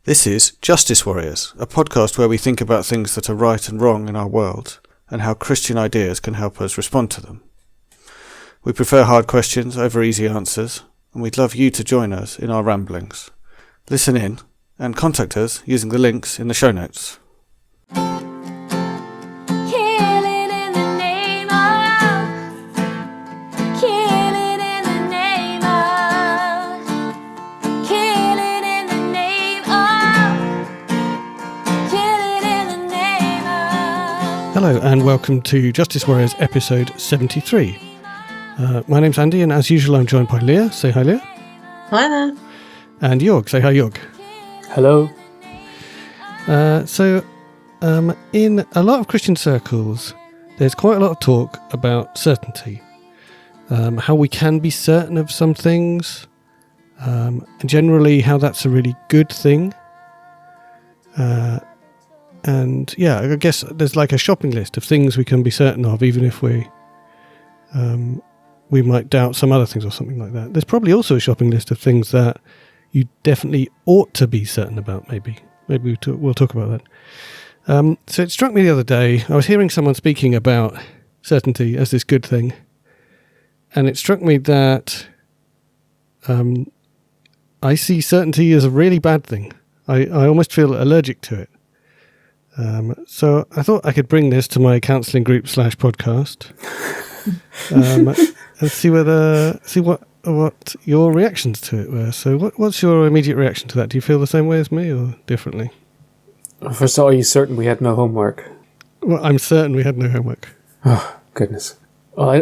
This is Justice Worriers, a podcast where we think about things that are right and wrong in our world and how Christian ideas can help us respond to them. We prefer hard questions over easy answers, and we'd love you to join us in our ramblings. Listen in and contact us using the links in the show notes. Hello and welcome to Justice Warriors episode 73. My name's Andy and as usual I'm joined by Leah. Say hi, Leah. Hi there. And Jörg. Say hi, Jörg. Hello. In a lot of Christian circles there's quite a lot of talk about certainty. How we can be certain of some things, and generally how that's a really good thing. And yeah, I guess there's like a shopping list of things we can be certain of, even if we might doubt some other things or something like that. There's probably also a shopping list of things that you definitely ought to be certain about, maybe we'll talk about that. So it struck me the other day, I was hearing someone speaking about certainty as this good thing, and it struck me that I see certainty as a really bad thing. I almost feel allergic to it. So I thought I could bring this to my counselling group /podcast and see what your reactions to it were. So what's your immediate reaction to that? Do you feel the same way as me or differently? First of all, are you certain we had no homework? Well, I'm certain we had no homework. Oh, goodness. Well, I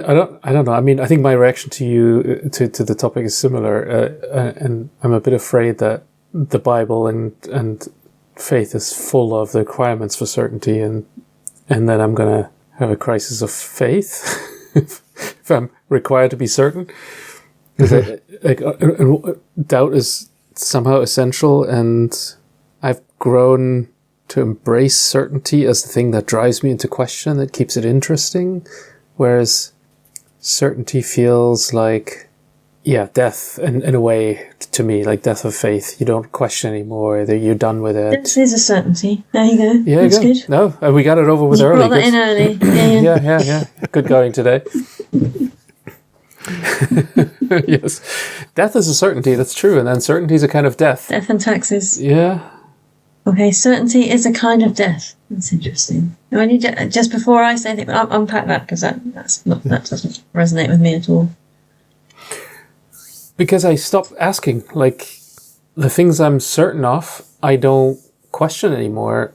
don't know. I mean, I think my reaction to you, to the topic is similar. And I'm a bit afraid that the Bible and faith is full of the requirements for certainty, and then I'm going to have a crisis of faith if I'm required to be certain. Doubt is somehow essential, and I've grown to embrace certainty as the thing that drives me into question, that keeps it interesting, whereas certainty feels like death in a way to me, like death of faith. You don't question anymore, that you're done with it. This is a certainty. There you go. Yeah, that's good. No, we got it over with you early. Brought that in early. Yeah. Good going today. Yes. Death is a certainty, that's true, and then certainty is a kind of death. Death and taxes. Yeah. Okay, certainty is a kind of death. That's interesting. Just before I say anything, I'll unpack that, because that doesn't resonate with me at all. Because I stopped asking, like, the things I'm certain of, I don't question anymore.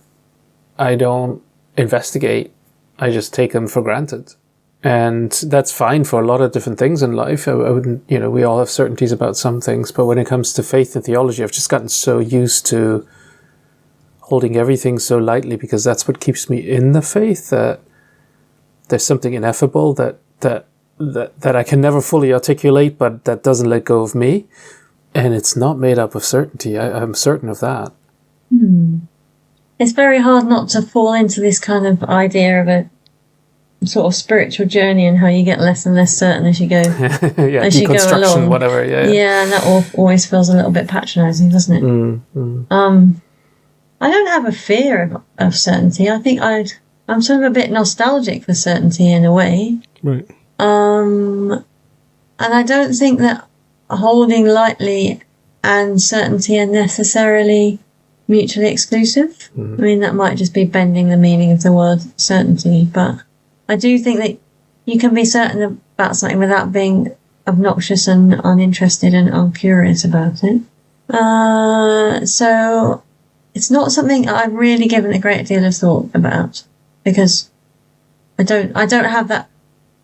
I don't investigate. I just take them for granted. And that's fine for a lot of different things in life. I wouldn't, we all have certainties about some things, but when it comes to faith and theology, I've just gotten so used to holding everything so lightly, because that's what keeps me in the faith, that there's something ineffable that I can never fully articulate, but that doesn't let go of me. And it's not made up of certainty. I'm certain of that. It's very hard not to fall into this kind of idea of a sort of spiritual journey, and how you get less and less certain as you go, as you go along. Whatever. Yeah, and that always feels a little bit patronising, doesn't it? I don't have a fear of certainty. I think I'm sort of a bit nostalgic for certainty in a way. Right. And I don't think that holding lightly and certainty are necessarily mutually exclusive. I mean, that might just be bending the meaning of the word certainty, but I do think that you can be certain about something without being obnoxious and uninterested and uncurious about it. So it's not something I've really given a great deal of thought about, because I don't have that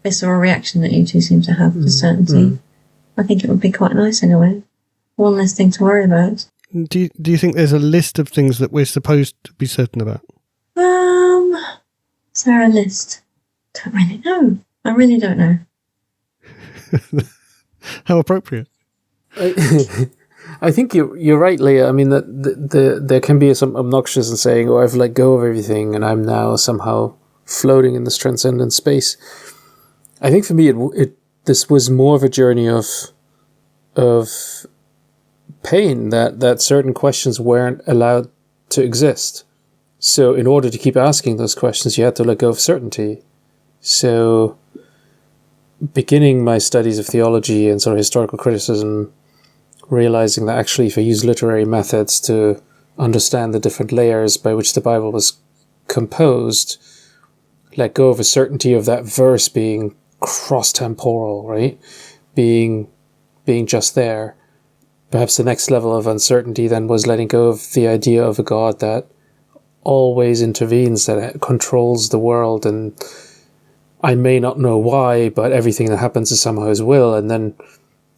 visceral reaction that you two seem to have to certainty. I think it would be quite nice in a way. One less thing to worry about. Do you think there's a list of things that we're supposed to be certain about? Is there a list? Don't really know. I really don't know. How appropriate. I think you're right, Leah. I mean, that there can be some obnoxious in saying, I've let go of everything and I'm now somehow floating in this transcendent space. I think for me, this was more of a journey of pain, that certain questions weren't allowed to exist. So in order to keep asking those questions, you had to let go of certainty. So beginning my studies of theology and sort of historical criticism, realizing that actually if I use literary methods to understand the different layers by which the Bible was composed, let go of a certainty of that verse being cross-temporal, right? Being just there. Perhaps the next level of uncertainty then was letting go of the idea of a God that always intervenes, that controls the world, and I may not know why, but everything that happens is somehow his will. And then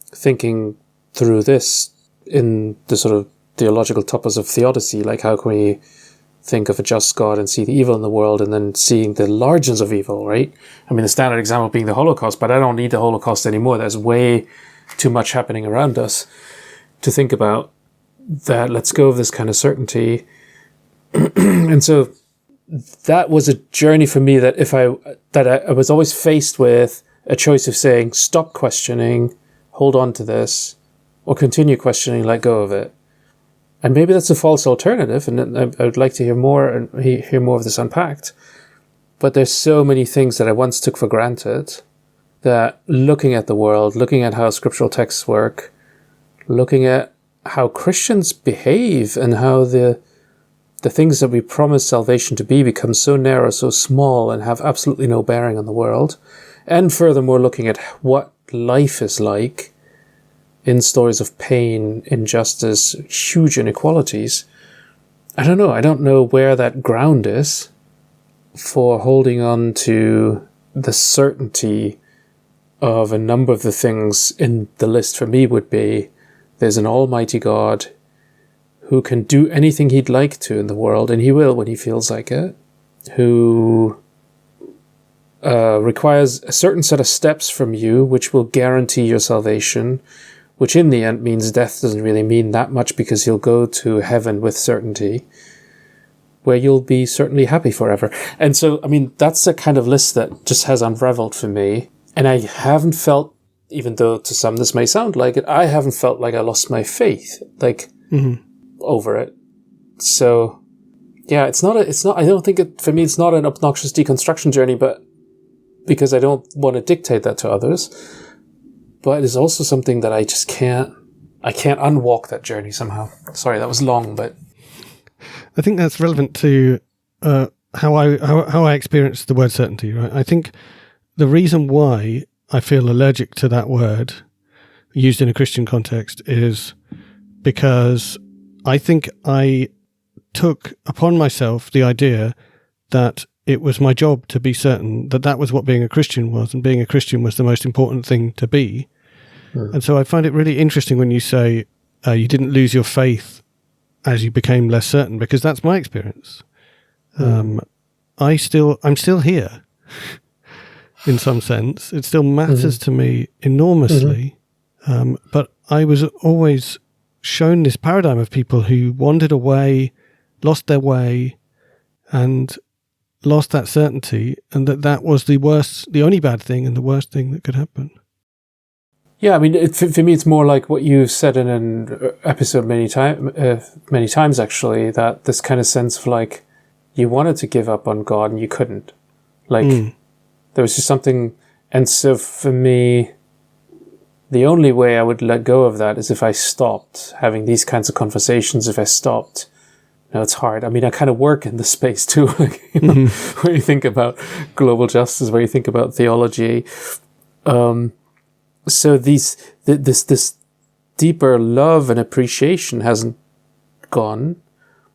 thinking through this in the sort of theological topos of theodicy, like how can we think of a just God and see the evil in the world, and then seeing the largeness of evil, right? I mean, the standard example being the Holocaust, but I don't need the Holocaust anymore. There's way too much happening around us to think about that. Let's go of this kind of certainty. And so that was a journey for me that I was always faced with a choice of saying, stop questioning, hold on to this, or continue questioning, let go of it. And maybe that's a false alternative, and I would like to hear more of this unpacked. But there's so many things that I once took for granted that looking at the world, looking at how scriptural texts work, looking at how Christians behave and how the things that we promise salvation to be become so narrow, so small, and have absolutely no bearing on the world. And furthermore, looking at what life is like in stories of pain, injustice, huge inequalities. I don't know where that ground is for holding on to the certainty of a number of the things in the list. For me would be, there's an almighty God who can do anything he'd like to in the world, and he will when he feels like it, who requires a certain set of steps from you which will guarantee your salvation, which in the end means death doesn't really mean that much because you'll go to heaven with certainty, where you'll be certainly happy forever. And so, I mean, that's a kind of list that just has unraveled for me. And I haven't felt, even though to some this may sound like it, I haven't felt like I lost my faith, over it. So, yeah, I don't think for me, it's not an obnoxious deconstruction journey, but because I don't want to dictate that to others. But it's also something that I just can't unwalk that journey somehow. Sorry, that was long, but I think that's relevant to how I experience the word certainty, right? I think the reason why I feel allergic to that word used in a Christian context is because I think I took upon myself the idea that it was my job to be certain that was what being a Christian was, and being a Christian was the most important thing to be. And so I find it really interesting when you say you didn't lose your faith as you became less certain, because that's my experience. I'm still here in some sense. It still matters to me enormously. But I was always shown this paradigm of people who wandered away, lost their way, and lost that certainty, and that was the only bad thing and the worst thing that could happen. Yeah, I mean, for me, it's more like what you said in an episode many times, actually, that this kind of sense of like, you wanted to give up on God and you couldn't. Like, there was just something, and so for me, the only way I would let go of that is if I stopped having these kinds of conversations, if I stopped. No, it's hard. I mean, I kind of work in the space too, like, where you think about global justice, where you think about theology. So this deeper love and appreciation hasn't gone,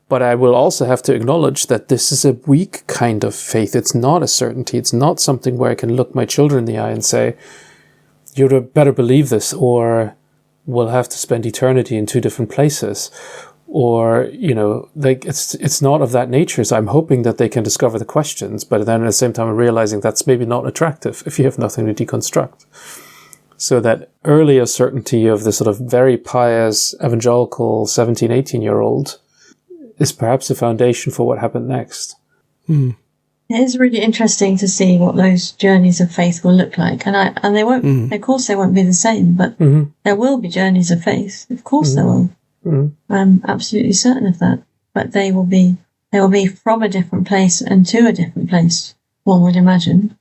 but I will also have to acknowledge that this is a weak kind of faith. It's not a certainty. It's not something where I can look my children in the eye and say, you better believe this, or we'll have to spend eternity in two different places. Or, like it's not of that nature. So I'm hoping that they can discover the questions, but then at the same time I'm realizing that's maybe not attractive if you have nothing to deconstruct. So that earlier certainty of the sort of very pious evangelical 17, 18-year-old is perhaps the foundation for what happened next. It is really interesting to see what those journeys of faith will look like. And they won't, of course they won't be the same, but there will be journeys of faith. Of course there will. I'm absolutely certain of that. But they will be from a different place and to a different place, one would imagine.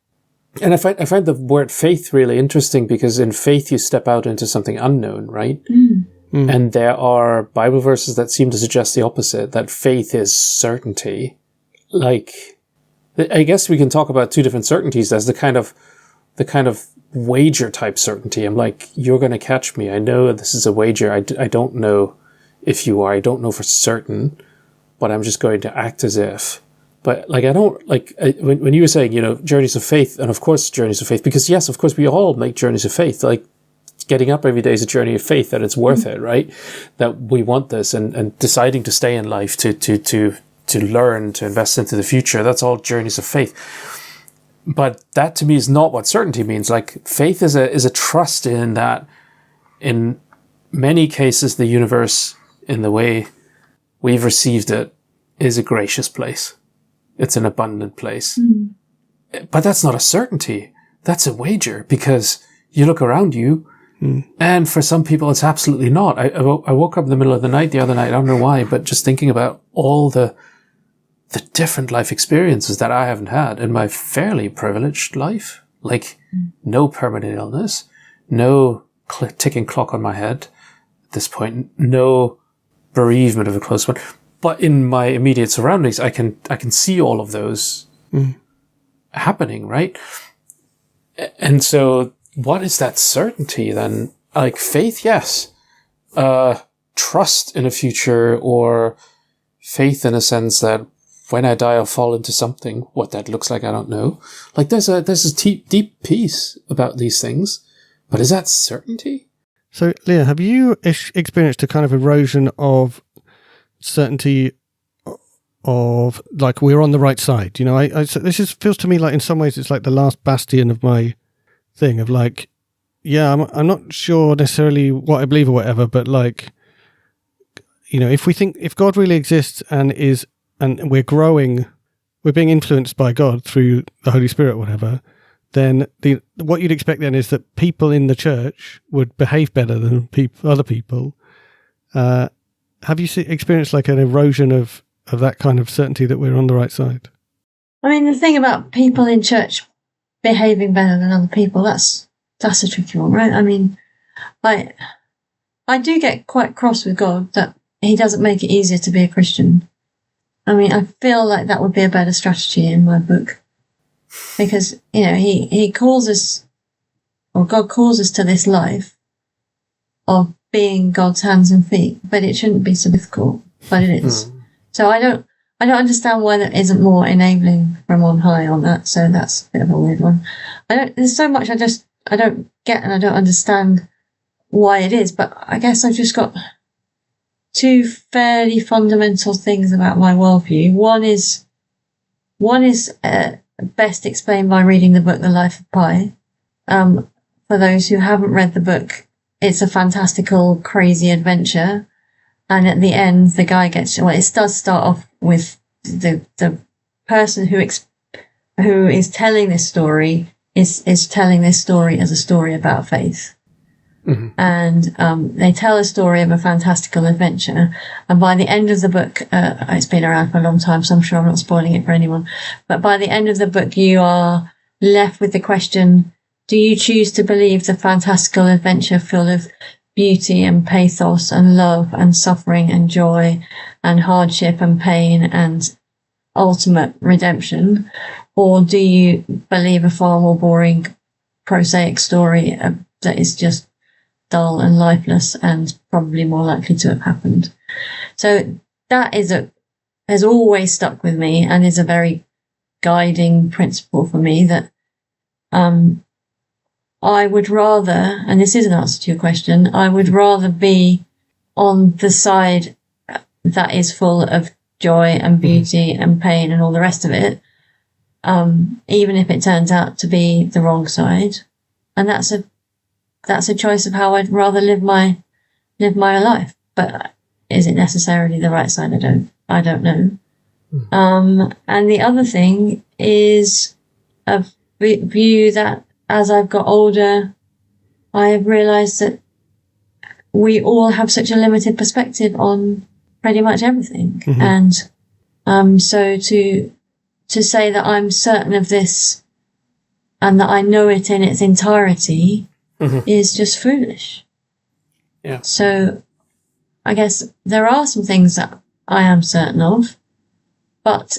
And I find the word faith really interesting, because in faith you step out into something unknown, right? And there are Bible verses that seem to suggest the opposite, that faith is certainty. Like, I guess we can talk about two different certainties. There's the kind of wager type certainty. I'm like, you're going to catch me. I know this is a wager. I don't know if you are. I don't know for certain, but I'm just going to act as if. But like, I don't like when you were saying, journeys of faith, and of course journeys of faith, because yes, of course we all make journeys of faith. Like, getting up every day is a journey of faith, that it's worth it, right? That we want this, and deciding to stay in life, to learn, to invest into the future. That's all journeys of faith. But that to me is not what certainty means. Like, faith is a trust in that, in many cases, the universe, in the way we've received it, is a gracious place. It's an abundant place. But that's not a certainty. That's a wager, because you look around you, and for some people it's absolutely not. I woke up in the middle of the night the other night, I don't know why, but just thinking about all the different life experiences that I haven't had in my fairly privileged life. Like, no permanent illness, no ticking clock on my head at this point, no bereavement of a close one. But in my immediate surroundings, I can see all of those happening, right? And so, what is that certainty then? Like, faith, yes. Trust in a future, or faith in a sense that when I die, I'll fall into something. What that looks like, I don't know. Like, there's a deep peace about these things, but is that certainty? So, Leah, have you experienced a kind of erosion of certainty of, like, we're on the right side? This feels to me like, in some ways, it's like the last bastion of my thing of, like, yeah, I'm not sure necessarily what I believe or whatever, but, like, if God really exists and we're growing, we're being influenced by God through the Holy Spirit or whatever, then what you'd expect then is that people in the church would behave better than other people. Have you experienced like an erosion of that kind of certainty that we're on the right side? I mean, the thing about people in church behaving better than other people, that's a tricky one, right? I mean, I do get quite cross with God that he doesn't make it easier to be a Christian. I mean, I feel like that would be a better strategy in my book, because, he calls us, or God calls us to this life of being God's hands and feet, but it shouldn't be so difficult, but it is. So I don't understand why there isn't more enabling from on high on that. So that's a bit of a weird one. There's so much I don't get, and I don't understand why it is, but I guess I've just got two fairly fundamental things about my worldview. One is best explained by reading the book The Life of Pi. For those who haven't read the book, it's a fantastical, crazy adventure, and at the end, the guy gets. Well, it does start off with the person who is telling this story is telling this story as a story about faith. And they tell a story of a fantastical adventure, and by the end of the book, it's been around for a long time, so I'm sure I'm not spoiling it for anyone, but by the end of the book you are left with the question, do you choose to believe the fantastical adventure full of beauty and pathos and love and suffering and joy and hardship and pain and ultimate redemption, or do you believe a far more boring, prosaic story that is just dull and lifeless and probably more likely to have happened? So that has always stuck with me and is a very guiding principle for me, that I would rather, and this is an answer to your question, I would rather be on the side that is full of joy and beauty and pain and all the rest of it, even if it turns out to be the wrong side. And that's a choice of how I'd rather live my life. But is it necessarily the right side? I don't know. And the other thing is a view that as I've got older, I have realised that we all have such a limited perspective on pretty much everything. And so to say that I'm certain of this and that I know it in its entirety is just foolish. Yeah. So I guess there are some things that I am certain of, but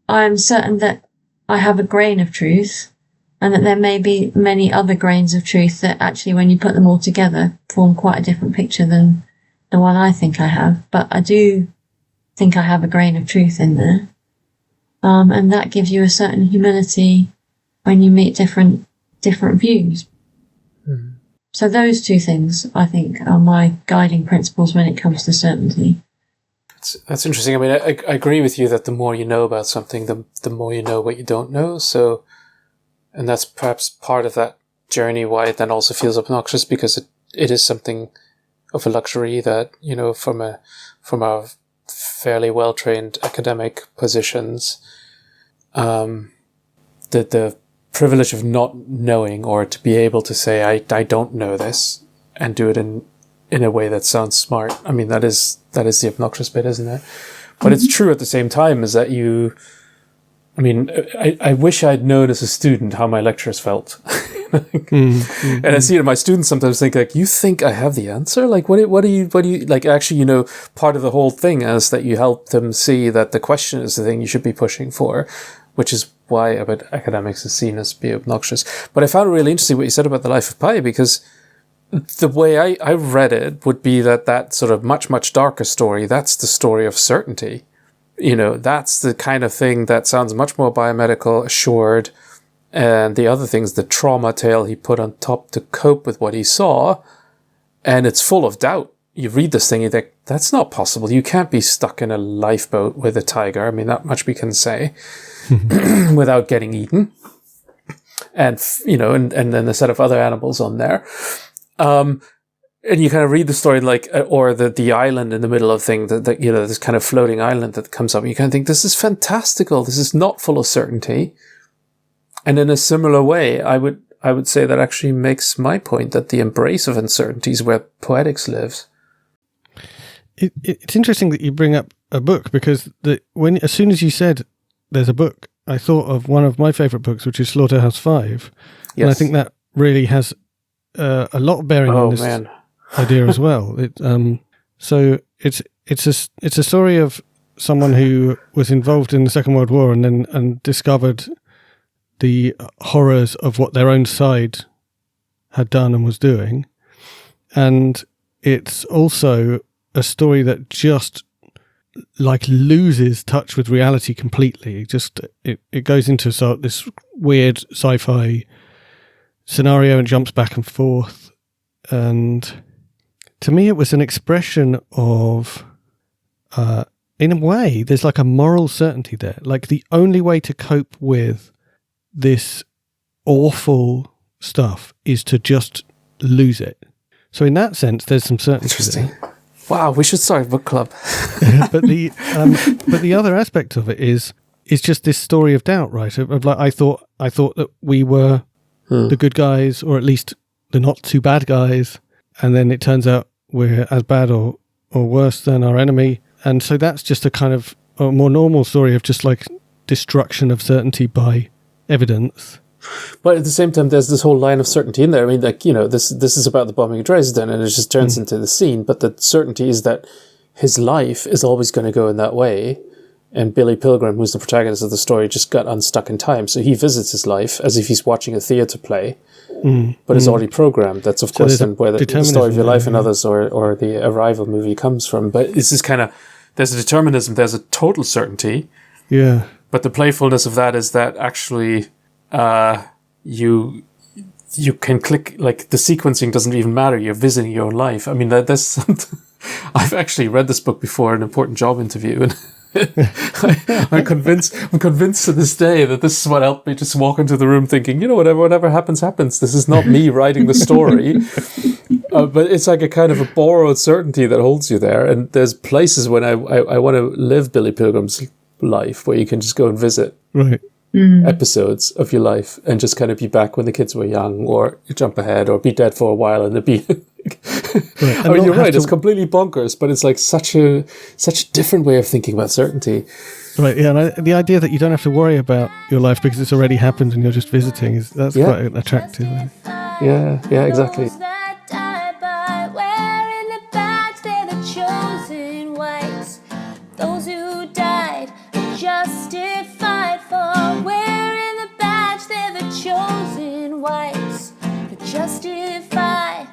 I am certain that I have a grain of truth, and that there may be many other grains of truth that actually, when you put them all together, form quite a different picture than the one I think I have. But I do think I have a grain of truth in there. And that gives you a certain humility when you meet different views. So those two things, I think, are my guiding principles when it comes to certainty. That's interesting. I mean, I agree with you that the more you know about something, the more you know what you don't know. So, and that's perhaps part of that journey why it then also feels obnoxious, because it is something of a luxury that, you know, from our fairly well-trained academic positions, the privilege of not knowing, or to be able to say, I don't know this, and do it in a way that sounds smart. I mean, that is the obnoxious bit, isn't it? But it's true at the same time, is that I wish I'd known as a student how my lecturers felt. And I see it in my students sometimes think like, you think I have the answer? Like, what do you, like, actually, you know, part of the whole thing is that you help them see that the question is the thing you should be pushing for, which is why about academics is seen as be obnoxious. But I found it really interesting what you said about the life of Pi, because the way I read it would be that sort of much, much darker story, that's the story of certainty. You know, that's the kind of thing that sounds much more biomedical, assured, and the other thing's the trauma tale he put on top to cope with what he saw, and it's full of doubt. You read this thing, you think, that's not possible. You can't be stuck in a lifeboat with a tiger. I mean, that much we can say, without getting eaten. And, you know, and then a set of other animals on there. And you kind of read the story like, or the island in the middle of thing, that you know, this kind of floating island that comes up. And you kind of think, this is fantastical. This is not full of certainty. And in a similar way, I would say that actually makes my point that the embrace of uncertainty is where poetics lives. It's interesting that you bring up a book, because as soon as you said there's a book, I thought of one of my favourite books, which is Slaughterhouse-Five. Yes. And I think that really has a lot of bearing on this idea as well. So it's a story of someone who was involved in the Second World War and discovered the horrors of what their own side had done and was doing. And it's also a story that just like loses touch with reality completely. It goes into this weird sci-fi scenario and jumps back and forth. And to me, it was an expression of, in a way, there's like a moral certainty there. Like the only way to cope with this awful stuff is to just lose it. So in that sense, there's some certainty. Interesting. There. Wow, we should start a book club. But the other aspect of it is just this story of doubt, right? Of like I thought that we were the good guys, or at least the not too bad guys, and then it turns out we're as bad or worse than our enemy. And so that's just a kind of a more normal story of just like destruction of certainty by evidence. But at the same time, there's this whole line of certainty in there. I mean, like, you know, this is about the bombing of Dresden, and it just turns into the scene. But the certainty is that his life is always going to go in that way. And Billy Pilgrim, who's the protagonist of the story, just got unstuck in time. So he visits his life as if he's watching a theatre play, but it's already programmed. That's, of course, then where the story of your life and others or the Arrival movie comes from. But it's this kind of, there's a determinism, there's a total certainty. Yeah. But the playfulness of that is that actually you can click, like the sequencing doesn't even matter. You're visiting your own life. I mean, that's I've actually read this book before in an important job interview, and I'm convinced to this day that this is what helped me just walk into the room thinking, you know, whatever happens. This is not me writing the story. But it's like a kind of a borrowed certainty that holds you there. And there's places when I want to live Billy Pilgrim's life where you can just go and visit. Right. episodes of your life and just kind of be back when the kids were young, or you jump ahead, or be dead for a while and then be... Right. I mean, you're right, it's completely bonkers, but it's like such a different way of thinking about certainty. Right, yeah, and the idea that you don't have to worry about your life because it's already happened and you're just visiting, that's quite attractive. Yeah, exactly. Those who died justified for wearing the badge, they're the chosen whites. The justify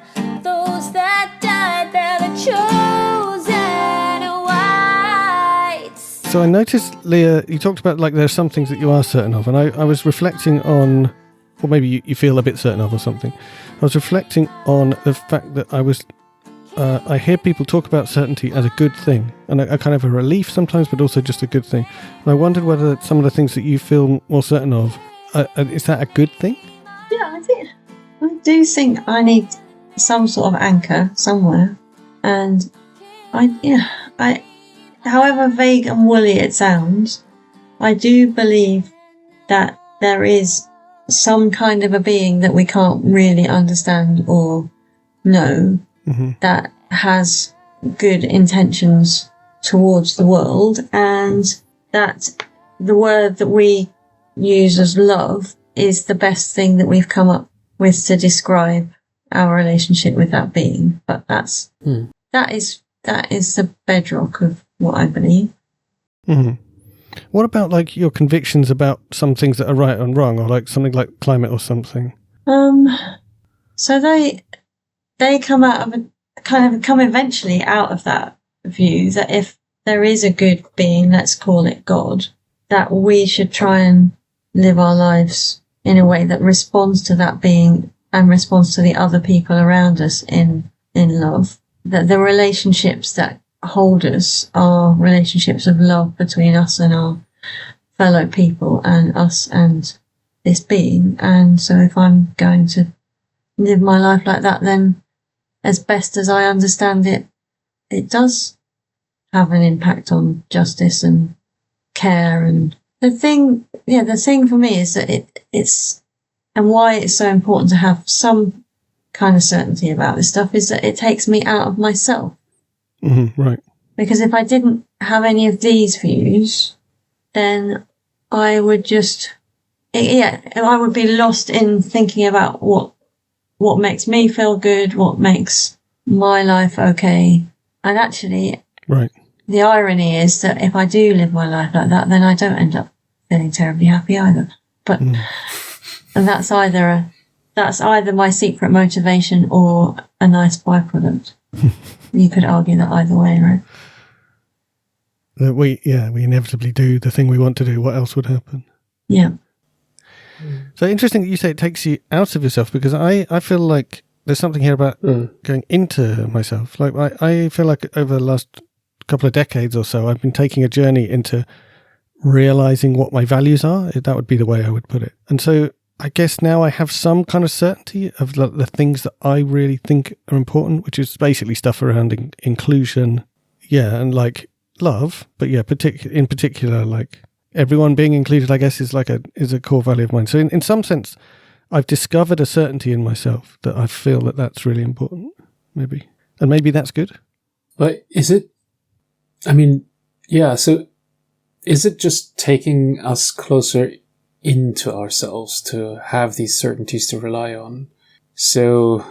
those that died, they're the chosen whites. So I noticed, Leah, you talked about like there's some things that you are certain of, and I was reflecting on, or maybe you feel a bit certain of or something. I was reflecting on the fact that I hear people talk about certainty as a good thing, and a kind of a relief sometimes, but also just a good thing. And I wondered whether some of the things that you feel more certain of, is that a good thing? Yeah, I do think I need some sort of anchor somewhere, and however vague and woolly it sounds, I do believe that there is some kind of a being that we can't really understand or know, that has good intentions towards the world, and that the word that we use as love is the best thing that we've come up with to describe our relationship with that being. But that is the bedrock of what I believe. What about like your convictions about some things that are right and wrong, or like something like climate or something? So they come out of come eventually out of that view that if there is a good being, let's call it God, that we should try and live our lives in a way that responds to that being and responds to the other people around us in love. That the relationships that hold us are relationships of love between us and our fellow people, and us and this being. And so if I'm going to live my life like that, then as best as I understand it, it does have an impact on justice and care. And the thing for me is that it's and why it's so important to have some kind of certainty about this stuff is that it takes me out of myself. Right. Because if I didn't have any of these views, then I would I would be lost in thinking about what makes me feel good, what makes my life okay. And actually, right, the irony is that if I do live my life like that, then I don't end up feeling terribly happy either. But and that's either my secret motivation or a nice byproduct. You could argue that either way, right? That we inevitably do the thing we want to do. What else would happen? Yeah. So interesting that you say it takes you out of yourself, because I feel like there's something here about going into myself. Like I feel like over the last couple of decades or so, I've been taking a journey into realizing what my values are. That would be the way I would put it. And so I guess now I have some kind of certainty of the things that I really think are important, which is basically stuff around inclusion, and like love, but in particular, like everyone being included, I guess, is a core value of mine. So in some sense, I've discovered a certainty in myself that I feel that's really important, maybe. And maybe that's good. But is it, I mean, so is it just taking us closer into ourselves to have these certainties to rely on? So,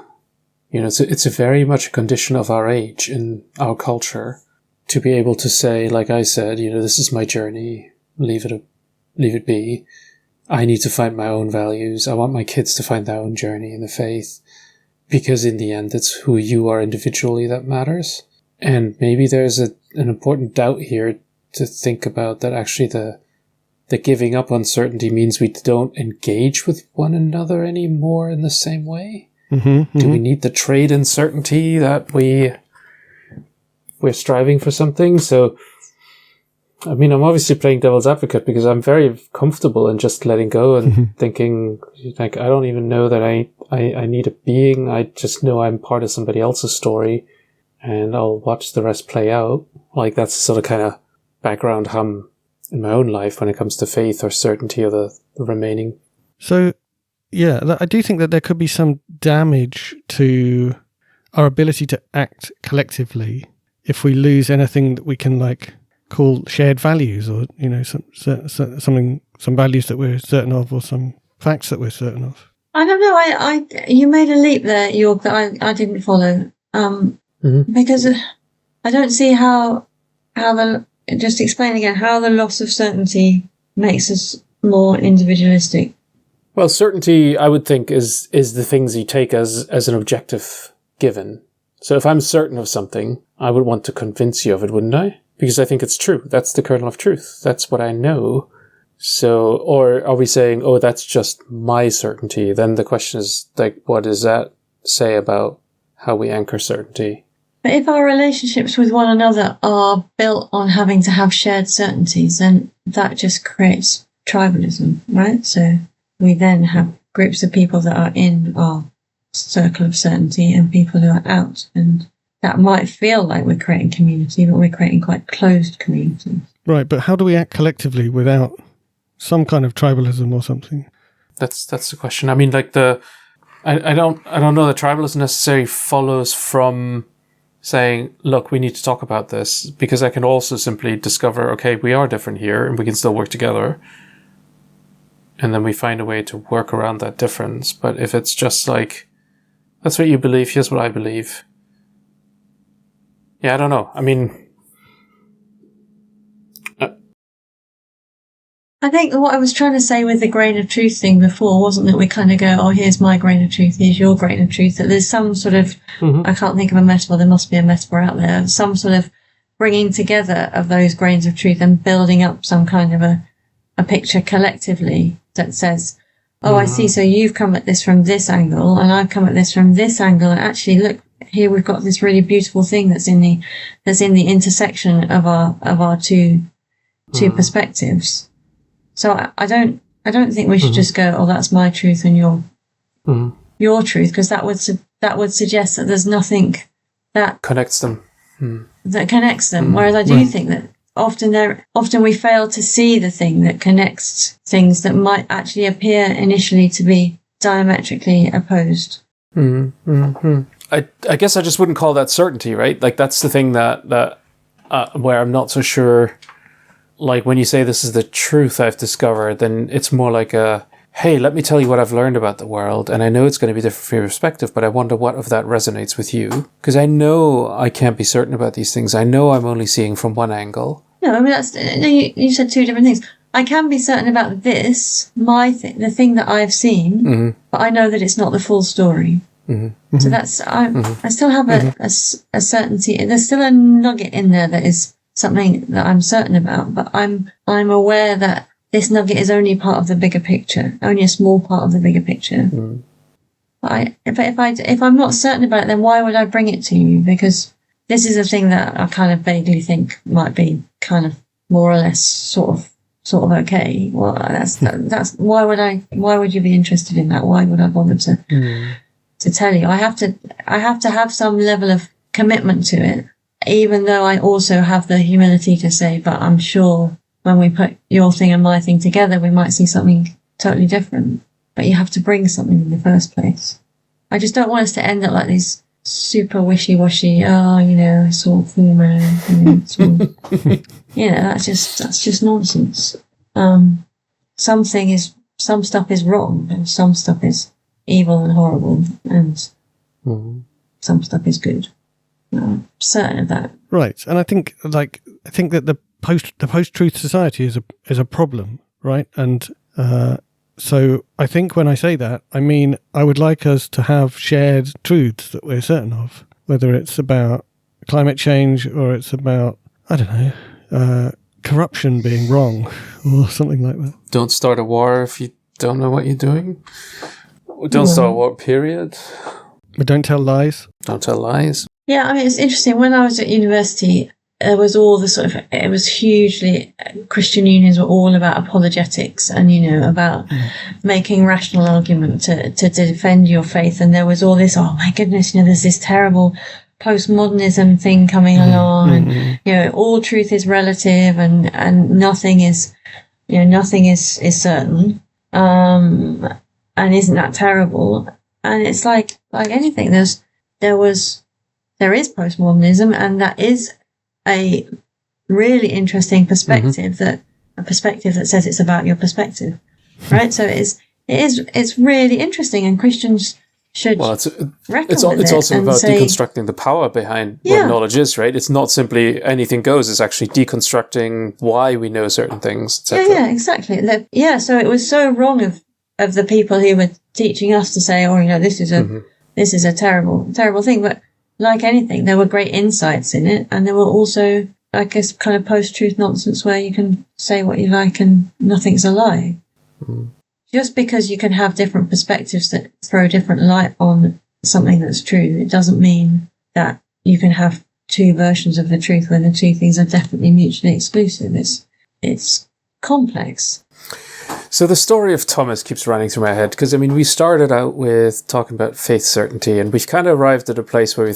it's a very much a condition of our age in our culture to be able to say, like I said, this is my journey, leave it be. I need to find my own values. I want my kids to find their own journey in the faith, because in the end, it's who you are individually that matters. And maybe there's an important doubt here to think about, that actually the giving up uncertainty means we don't engage with one another anymore in the same way. Do we need the trade in certainty that we're striving for something? So, I mean, I'm obviously playing devil's advocate because I'm very comfortable in just letting go and thinking, like, I don't even know that I need a being. I just know I'm part of somebody else's story, and I'll watch the rest play out. Like, that's the sort of kind of background hum in my own life when it comes to faith or certainty of the remaining. So, yeah, I do think that there could be some damage to our ability to act collectively if we lose anything that we can like call shared values, or some values that we're certain of, or some facts that we're certain of. I don't know. You made a leap there, Jörg, that I didn't follow. Because I don't see how just explain again how the loss of certainty makes us more individualistic. Well, certainty, I would think, is the things you take as an objective given. So if I'm certain of something, I would want to convince you of it, wouldn't I? Because I think it's true. That's the kernel of truth. That's what I know. So, or are we saying, oh, that's just my certainty? Then the question is, like, what does that say about how we anchor certainty? But if our relationships with one another are built on having to have shared certainties, then that just creates tribalism, right? So we then have groups of people that are in our circle of certainty and people who are out. And that might feel like we're creating community, but we're creating quite closed communities. Right, but how do we act collectively without some kind of tribalism or something? That's the question. I mean, like I don't know that tribalism necessarily follows from saying, look, we need to talk about this, because I can also simply discover, okay, we are different here and we can still work together. And then we find a way to work around that difference. But if it's just like, that's what you believe, here's what I believe. Yeah, I don't know. I mean, I think what I was trying to say with the grain of truth thing before wasn't that we kind of go, oh, here's my grain of truth, here's your grain of truth, that there's some sort of, I can't think of a metaphor, there must be a metaphor out there, some sort of bringing together of those grains of truth and building up some kind of a picture collectively that says, oh, I see, so you've come at this from this angle and I've come at this from this angle, and actually look, here we've got this really beautiful thing that's in the intersection of our two perspectives. So I don't think we should just go, oh, that's my truth and your truth, because that would suggest that there's nothing that connects them. That connects them. Whereas I do think that often we fail to see the thing that connects things that might actually appear initially to be diametrically opposed. I guess I just wouldn't call that certainty, right? Like that's the thing that where I'm not so sure. Like when you say this is the truth I've discovered, then it's more like hey, let me tell you what I've learned about the world. And I know it's going to be different from your perspective, but I wonder what of that resonates with you. Because I know I can't be certain about these things. I know I'm only seeing from one angle. No, I mean, you said two different things. I can be certain about this, the thing that I've seen, but I know that it's not the full story. So that's, I still have a certainty. There's still a nugget in there that is something that I'm certain about, but I'm aware that this nugget is only part of the bigger picture, only a small part of the bigger picture. But if I'm not certain about it, then why would I bring it to you? Because this is a thing that I kind of vaguely think might be kind of more or less sort of okay. Well, that's why would you be interested in that? Why would I bother to tell you? I have to have some level of commitment to it, even though I also have the humility to say, but I'm sure when we put your thing and my thing together, we might see something totally different. But you have to bring something in the first place. I just don't want us to end up like these super wishy-washy, it's all cool, man. It's all, that's just nonsense. Some stuff is wrong, and some stuff is evil and horrible, and some stuff is good. I'm certain of that. Right, and I think that the post-truth society is a problem, right? And so I think when I say that, I mean I would like us to have shared truths that we're certain of, whether it's about climate change or it's about, I don't know, corruption being wrong or something like that. Don't start a war if you don't know what you're doing. Don't start a war, period. But don't tell lies. Don't tell lies. Yeah, I mean, it's interesting. When I was at university, there was all the it was hugely, Christian unions were all about apologetics and, about making rational argument to defend your faith. And there was all this, oh my goodness, there's this terrible postmodernism thing coming along, and you know, all truth is relative, and nothing is, you know, nothing is certain, and isn't that terrible? And it's like anything, there is postmodernism, and that is a really interesting perspective, a perspective that says it's about your perspective, right? So it's really interesting, and Christians should it's also about deconstructing the power behind what knowledge is, right? It's not simply anything goes, it's actually deconstructing why we know certain things, etc. Yeah, exactly. So it was so wrong of the people who were teaching us to say, oh, you know, this is a terrible, terrible thing. But like anything, there were great insights in it, and there were also, I guess, kind of post-truth nonsense where you can say what you like and nothing's a lie. Just because you can have different perspectives that throw different light on something that's true, it doesn't mean that you can have two versions of the truth when the two things are definitely mutually exclusive. It's complex. So the story of Thomas keeps running through my head, because, I mean, we started out with talking about faith certainty, and we've kind of arrived at a place where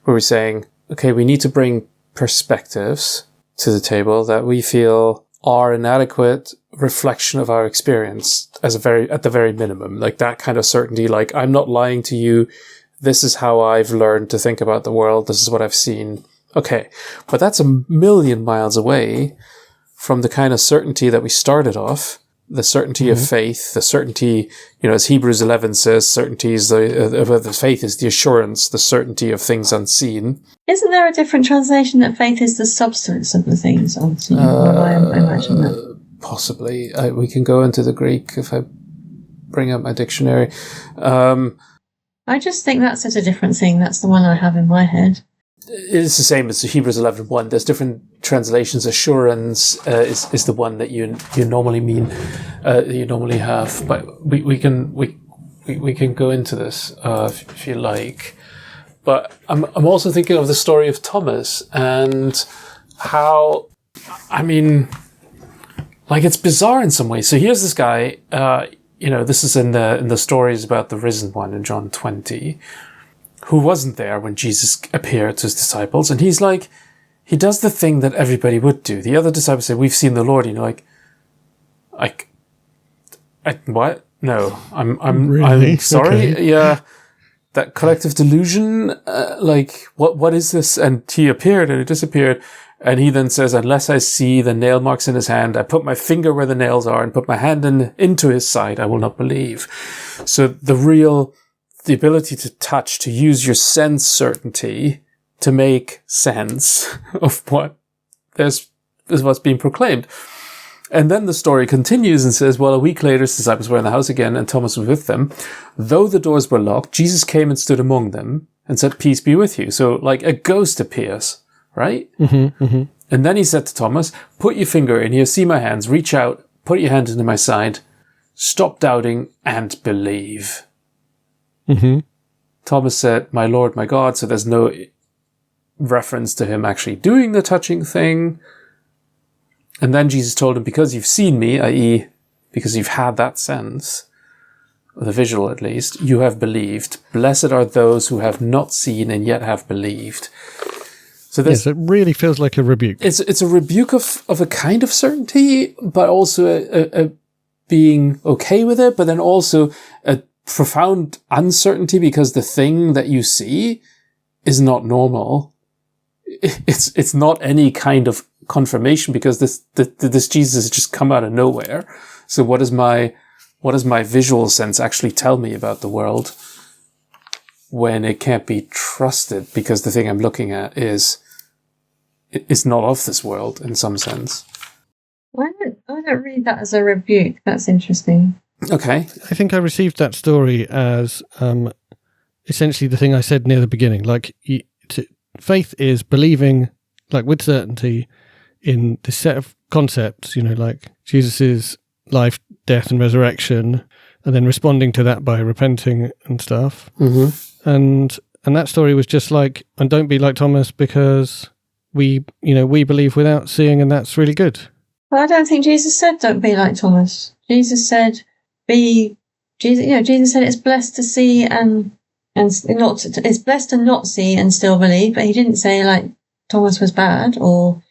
we're saying, okay, we need to bring perspectives to the table that we feel are an adequate reflection of our experience at the very minimum. Like that kind of certainty, like, I'm not lying to you. This is how I've learned to think about the world. This is what I've seen. Okay. But that's a million miles away from the kind of certainty that we started off. The certainty of faith, the certainty, you know, as Hebrews 11 says, certainty is the faith is the assurance, the certainty of things unseen. Isn't there a different translation that faith is the substance of the things unseen? I imagine that. Possibly. We can go into the Greek if I bring up my dictionary. I just think that's such a different thing. That's the one I have in my head. It's the same as Hebrews 11:1. There's different translations. Assurance is the one that you normally mean, you normally have. But we can go into this if you like. But I'm also thinking of the story of Thomas and how, I mean, like, it's bizarre in some ways. So here's this guy. This is in the stories about the risen one in John 20. Who wasn't there when Jesus appeared to his disciples. And he's like, he does the thing that everybody would do. The other disciples say, we've seen the Lord. You know, like, what? No, I'm sorry. Okay. Yeah. That collective delusion, what is this? And he appeared and he disappeared. And he then says, unless I see the nail marks in his hand, I put my finger where the nails are and put my hand into his side, I will not believe. So the ability to touch, to use your sense certainty to make sense of what is what's being proclaimed. And then the story continues and says, well, a week later, his disciples were in the house again and Thomas was with them. Though the doors were locked, Jesus came and stood among them and said, peace be with you. So like a ghost appears, right? Mm-hmm, mm-hmm. And then he said to Thomas, put your finger in here, see my hands, reach out, put your hand into my side, stop doubting and believe. Mm-hmm. Thomas said, my Lord, my God. So there's no reference to him actually doing the touching thing. And then Jesus told him, because you've seen me, i.e., because you've had that sense, the visual at least, you have believed. Blessed are those who have not seen and yet have believed. So yes, it really feels like a rebuke. It's a rebuke of a kind of certainty, but also a being okay with it, but then also a profound uncertainty because the thing that you see is not normal. It's not any kind of confirmation because this Jesus has just come out of nowhere. So what does my visual sense actually tell me about the world when it can't be trusted because the thing I'm looking at is not of this world in some sense? I don't read that as a rebuke. That's interesting. Okay. I think I received that story as essentially the thing I said near the beginning. Like, faith is believing, like, with certainty in this set of concepts, you know, like Jesus's life, death, and resurrection, and then responding to that by repenting and stuff. Mm-hmm. And that story was just like, and don't be like Thomas because we believe without seeing, and that's really good. Well, I don't think Jesus said don't be like Thomas. Jesus said Jesus said it's blessed to see and And it's best to not see and still believe, but he didn't say, like, Thomas was bad, or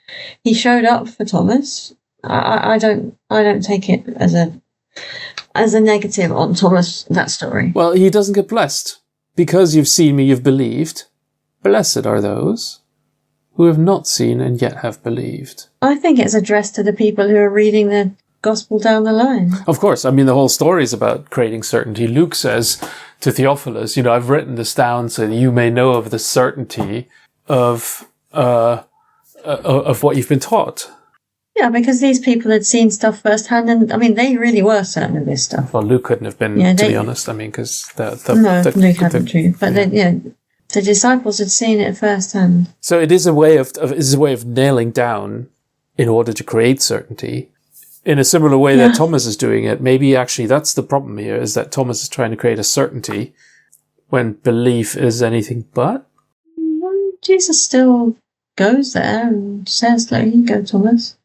he showed up for Thomas. I don't take it as a negative on Thomas, that story. Well, he doesn't get blessed. Because you've seen me, you've believed. Blessed are those who have not seen and yet have believed. I think it's addressed to the people who are reading the gospel down the line. Of course. I mean, the whole story is about creating certainty. Luke says to Theophilus, I've written this down so that you may know of the certainty of what you've been taught. Yeah, because these people had seen stuff firsthand, and I mean, they really were certain of this stuff. Well, Luke couldn't have been, to be honest. I mean, because Luke hadn't true, but the disciples had seen it firsthand. So it is a way of nailing down in order to create certainty. In a similar way that Thomas is doing it, maybe actually that's the problem here, is that Thomas is trying to create a certainty when belief is anything but. Well, Jesus still goes there and says, "There you go, Thomas."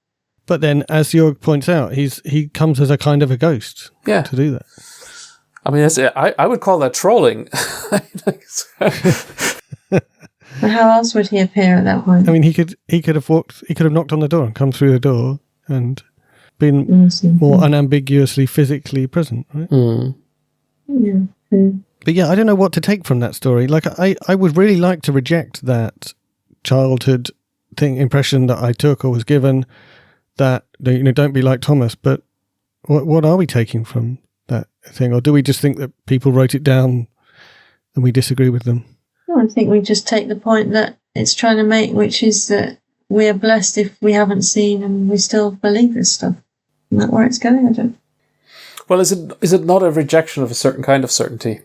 But then, as Jörg points out, he comes as a kind of a ghost to do that. I mean, I would call that trolling. But how else would he appear at that point? I mean, he could have knocked on the door and come through the door and been more unambiguously physically present, right? Yeah. But yeah, I don't know what to take from that story. Like, I would really like to reject that childhood impression that I took or was given, that, don't be like Thomas. But what are we taking from that thing? Or do we just think that people wrote it down and we disagree with them? Well, I think we just take the point that it's trying to make, which is that we are blessed if we haven't seen and we still believe this stuff. Isn't that where it's going? I don't. Well, is it not a rejection of a certain kind of certainty?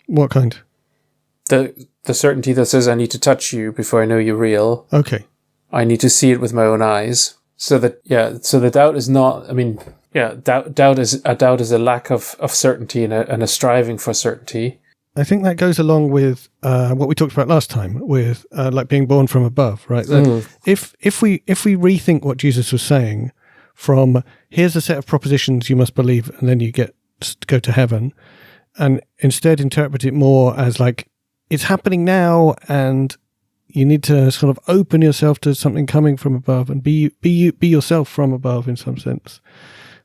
What kind? The certainty that says, I need to touch you before I know you're real. Okay. I need to see it with my own eyes. So the doubt is not, doubt is a lack of certainty and a striving for certainty. I think that goes along with what we talked about last time, with like being born from above, right? That if we rethink what Jesus was saying from, here's a set of propositions you must believe and then you go to heaven, and instead interpret it more as like, it's happening now and you need to sort of open yourself to something coming from above and be yourself from above in some sense.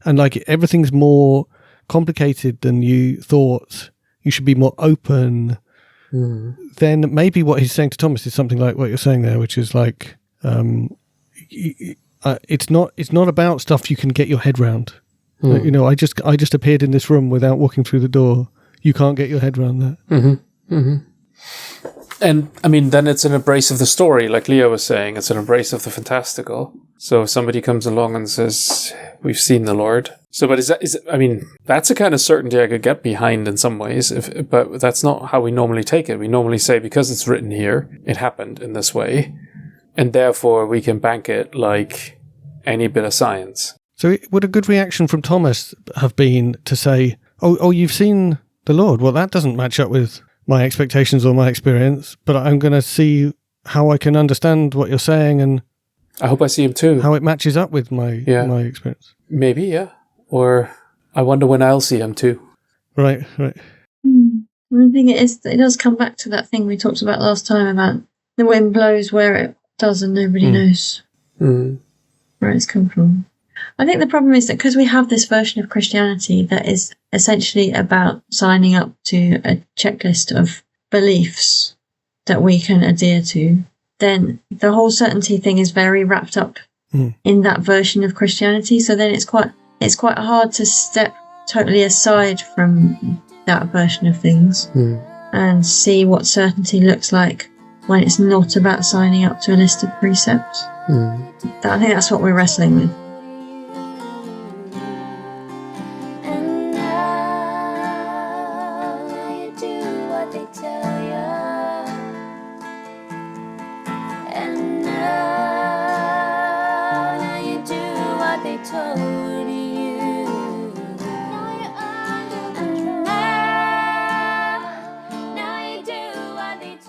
And like, everything's more complicated than you thought. You should be more open. Then maybe what he's saying to Thomas is something like what you're saying there, which is like, it's not about stuff you can get your head round. I just appeared in this room without walking through the door. You can't get your head around that. Mm-hmm. Mm-hmm. And I mean, then it's an embrace of the story, like Leah was saying. It's an embrace of the fantastical. So if somebody comes along and says, "We've seen the Lord," but that's a kind of certainty I could get behind in some ways. But that's not how we normally take it. We normally say, because it's written here, it happened in this way, and therefore we can bank it like any bit of science. So would a good reaction from Thomas have been to say, "Oh, you've seen the Lord? Well, that doesn't match up with my expectations or my experience, but I'm going to see how I can understand what you're saying, and I hope I see him too. How it matches up with my experience." Maybe, yeah. Or I wonder when I'll see him too. Right. I think it does come back to that thing we talked about last time about the wind blows where it does and nobody knows where it's come from. I think the problem is that because we have this version of Christianity that is essentially about signing up to a checklist of beliefs that we can adhere to, then the whole certainty thing is very wrapped up in that version of Christianity. So then it's quite hard to step totally aside from that version of things and see what certainty looks like when it's not about signing up to a list of precepts. I think that's what we're wrestling with.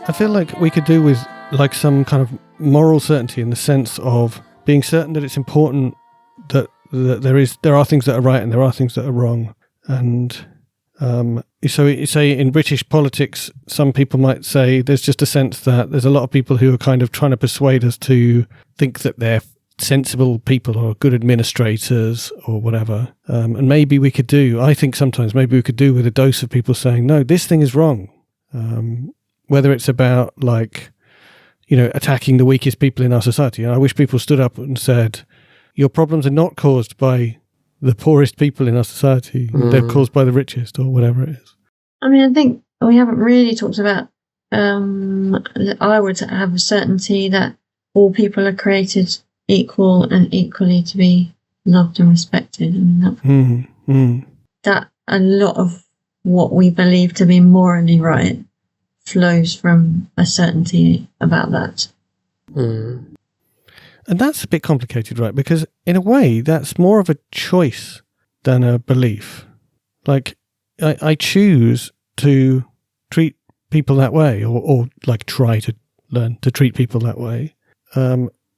I feel like we could do with like some kind of moral certainty in the sense of being certain that it's important that there are things that are right and there are things that are wrong, and So you say in British politics, some people might say there's just a sense that there's a lot of people who are kind of trying to persuade us to think that they're sensible people or good administrators or whatever. And maybe we could do, I think sometimes maybe we could do with a dose of people saying, no, this thing is wrong. Whether it's about attacking the weakest people in our society. And I wish people stood up and said, your problems are not caused by the poorest people in our society. They're caused by the richest or whatever it is. I mean, I think we haven't really talked about, I would have a certainty that all people are created equal and equally to be loved and respected. I mean, that a lot of what we believe to be morally right flows from a certainty about that. And that's a bit complicated, right? Because in a way, that's more of a choice than a belief. Like, I choose to treat people that way, or like try to learn to treat people that way.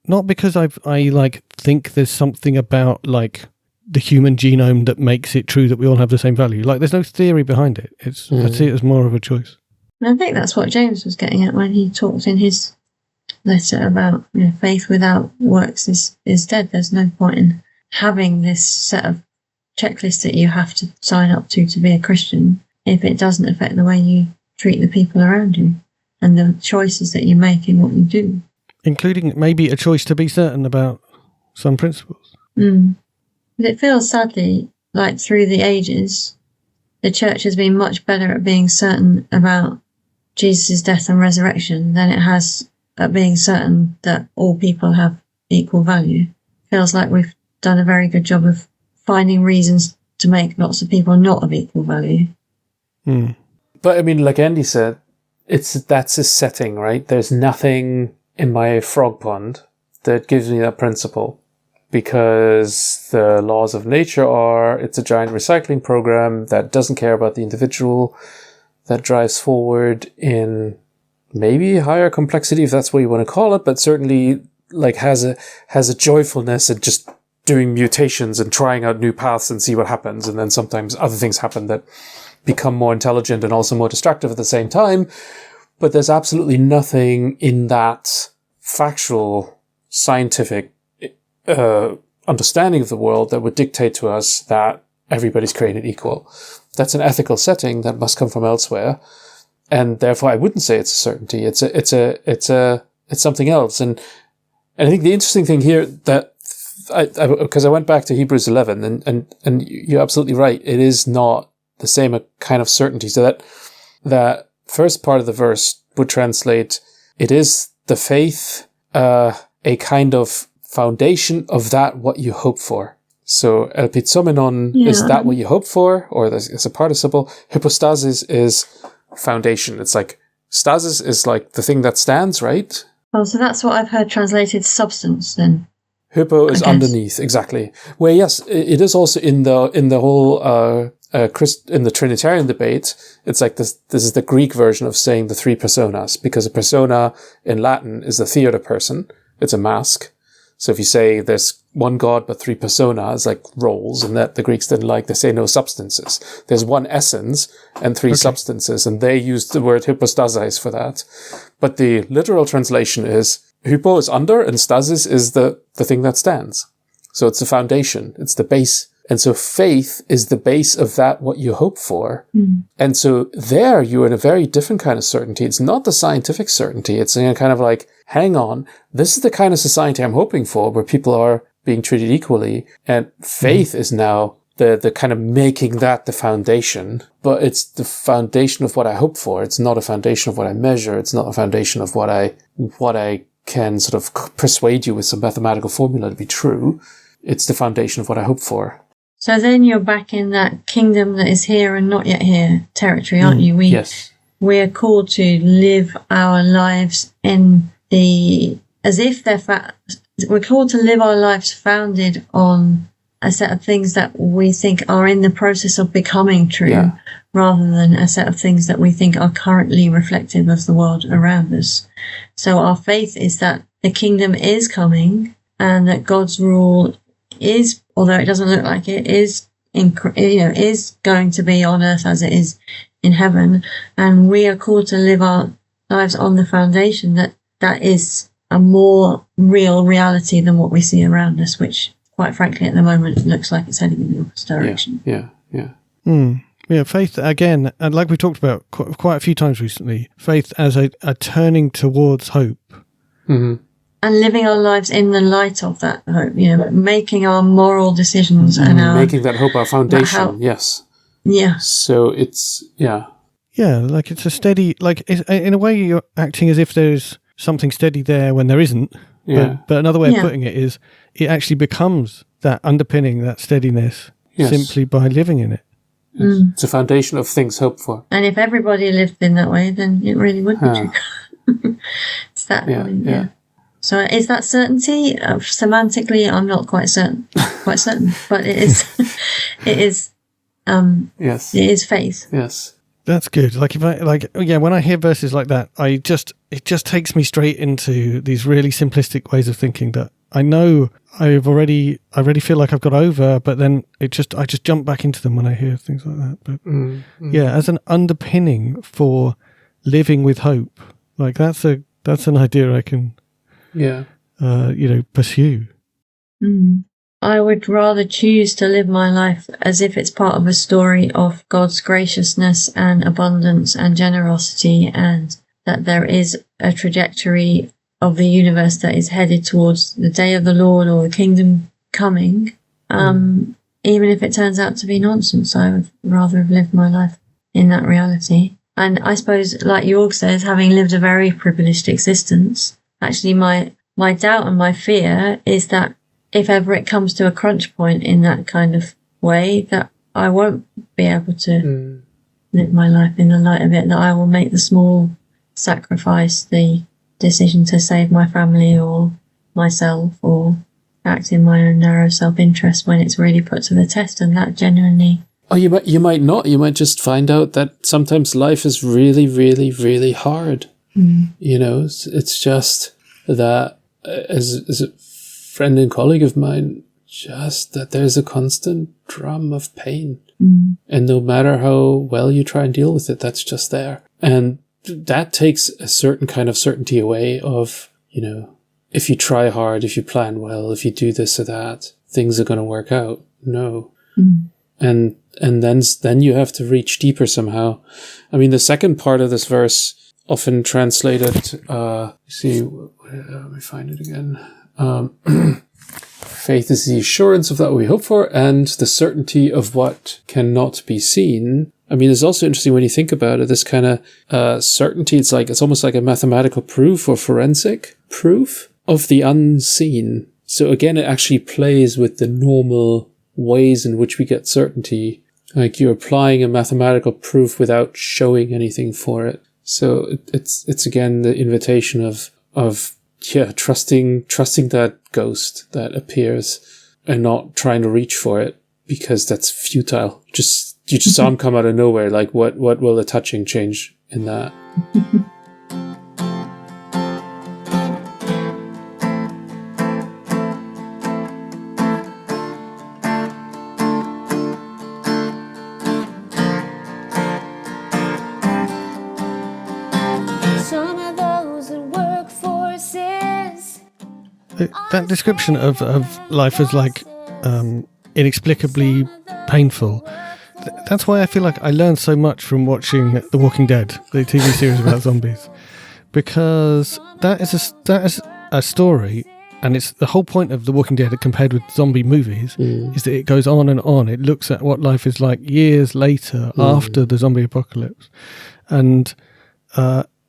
Not because I think there's something about like the human genome that makes it true that we all have the same value. Like, there's no theory behind it. I see it as more of a choice. And I think that's what James was getting at when he talked in his letter about faith without works is dead. There's no point in having this set of checklists that you have to sign up to be a Christian if it doesn't affect the way you treat the people around you and the choices that you make in what you do. Including maybe a choice to be certain about some principles. But it feels sadly like through the ages, the church has been much better at being certain about Jesus' death and resurrection than it has at being certain that all people have equal value. Feels like we've done a very good job of finding reasons to make lots of people not of equal value. But I mean, like Andy said, that's a setting, right? There's nothing in my frog pond that gives me that principle, because the laws of nature are, it's a giant recycling program that doesn't care about the individual, that drives forward in maybe higher complexity, if that's what you want to call it, but certainly like has a joyfulness in just doing mutations and trying out new paths and see what happens. And then sometimes other things happen that become more intelligent and also more destructive at the same time. But there's absolutely nothing in that factual, scientific understanding of the world that would dictate to us that everybody's created equal. That's an ethical setting that must come from elsewhere. And therefore, I wouldn't say it's a certainty. It's something else. And I think the interesting thing here that because I went back to Hebrews 11, and you're absolutely right. It is not the same kind of certainty. So that first part of the verse would translate, it is the faith, a kind of foundation of that what you hope for. So elpizomenon is that what you hope for, or it's a participle. Hypostasis is foundation. It's like stasis is like the thing that stands, right? Oh, so that's what I've heard translated substance then. Hypo is underneath, exactly. Well, yes, it is also in the whole in the Trinitarian debate. It's like this is the Greek version of saying the three personas, because a persona in Latin is the theater person. It's a mask. So if you say there's one God but three personas, like roles, and that the Greeks didn't like, they say no substances. There's one essence and three substances, and they use the word hypostasis for that. But the literal translation is hypo is under and stasis is the thing that stands. So it's the foundation, it's the base. And so faith is the base of that what you hope for. And so there you're in a very different kind of certainty. It's not the scientific certainty. It's kind of like, hang on, this is the kind of society I'm hoping for, where people are being treated equally. And faith is now the kind of making that the foundation, but it's the foundation of what I hope for. It's not a foundation of what I measure. It's not a foundation of what I can sort of persuade you with some mathematical formula to be true. It's the foundation of what I hope for. So then you're back in that kingdom that is here and not yet here territory, aren't you? Yes. We're called to live our lives in we're called to live our lives founded on a set of things that we think are in the process of becoming true, rather than a set of things that we think are currently reflective of the world around us. So our faith is that the kingdom is coming and that God's rule is, although it doesn't look like it, is is going to be on earth as it is in heaven, and we are called to live our lives on the foundation that is a more real reality than what we see around us, which, quite frankly, at the moment, looks like it's heading in the opposite direction. Yeah, faith, again, and like we talked about quite a few times recently, faith as a turning towards hope. Mm-hmm. And living our lives in the light of that hope, making our moral decisions and making that hope our foundation, yes. Yeah. So it's, Yeah, like it's a steady, like in a way you're acting as if there's something steady there when there isn't. Yeah. But another way of putting it is it actually becomes that underpinning, that steadiness, simply by living in it. Yes. It's a foundation of things hoped for. And if everybody lived in that way, then it really would be true. It's that. Yeah. So is that certainty? Semantically, I'm not quite certain, but it is. It is. Yes. It is faith. Yes. That's good. Like when I hear verses like that, it just takes me straight into these really simplistic ways of thinking that I know I already feel like I've got over, but then I just jump back into them when I hear things like that. But as an underpinning for living with hope, like that's an idea I can pursue. I would rather choose to live my life as if it's part of a story of God's graciousness and abundance and generosity, and that there is a trajectory of the universe that is headed towards the day of the Lord or the kingdom coming. Even if it turns out to be nonsense, I would rather have lived my life in that reality. And I suppose, like Jörg says, having lived a very privileged existence, actually my doubt and my fear is that if ever it comes to a crunch point in that kind of way, that I won't be able to live my life in the light of it, that I will make the small sacrifice, the decision to save my family or myself or act in my own narrow self-interest when it's really put to the test, and that genuinely... Oh, you might not. You might just find out that sometimes life is really, really, really hard. It's just that as a friend and colleague of mine, just that there's a constant drum of pain. And no matter how well you try and deal with it, that's just there. And that takes a certain kind of certainty away of, if you try hard, if you plan well, if you do this or that, things are going to work out. No. And then you have to reach deeper somehow. I mean, the second part of this verse, often translated, let me find it again. Faith is the assurance of that we hope for and the certainty of what cannot be seen. I mean, it's also interesting when you think about it, this kind of certainty, it's almost like a mathematical proof or forensic proof of the unseen. So again, it actually plays with the normal ways in which we get certainty. Like you're applying a mathematical proof without showing anything for it. So it's again the invitation of trusting that ghost that appears and not trying to reach for it because that's futile. You just saw him come out of nowhere. Like what will the touching change in that? That description of life as like inexplicably painful, that's why I feel like I learned so much from watching The Walking Dead, the TV series about zombies, because that is a story, and it's the whole point of The Walking Dead compared with zombie movies is that it goes on and on. It looks at what life is like years later after the zombie apocalypse, and